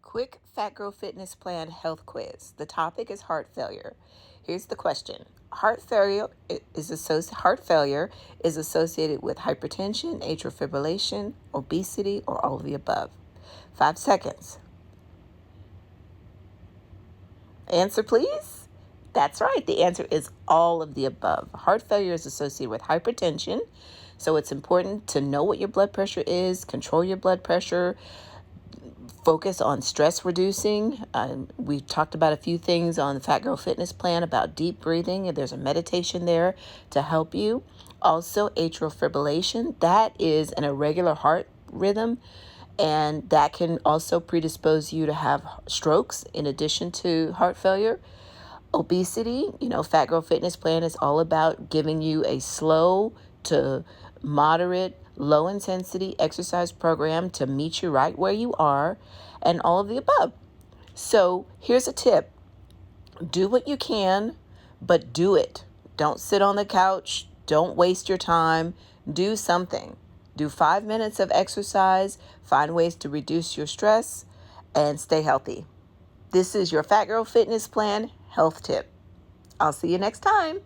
Quick Fat Girl Fitness Plan Health Quiz. The topic is heart failure. Here's the question. Heart failure is associated with hypertension, atrial fibrillation, obesity, or all of the above. 5 seconds. Answer, please. That's right. The answer is all of the above. Heart failure is associated with hypertension, so it's important to know what your blood pressure is, control your blood pressure, focus on stress reducing. We talked about a few things on the Fat Girl Fitness Plan about deep breathing. There's a meditation there to help you. Also, atrial fibrillation. That is an irregular heart rhythm, and that can also predispose you to have strokes in addition to heart failure. Obesity, Fat Girl Fitness Plan is all about giving you a slow to moderate, low intensity exercise program to meet you right where you are, and all of the above. So here's a tip. Do what you can, but do it. Don't sit on the couch. Don't waste your time. Do something. Do 5 minutes of exercise. Find ways to reduce your stress and stay healthy. This is your Fat Girl Fitness Plan health tip. I'll see you next time.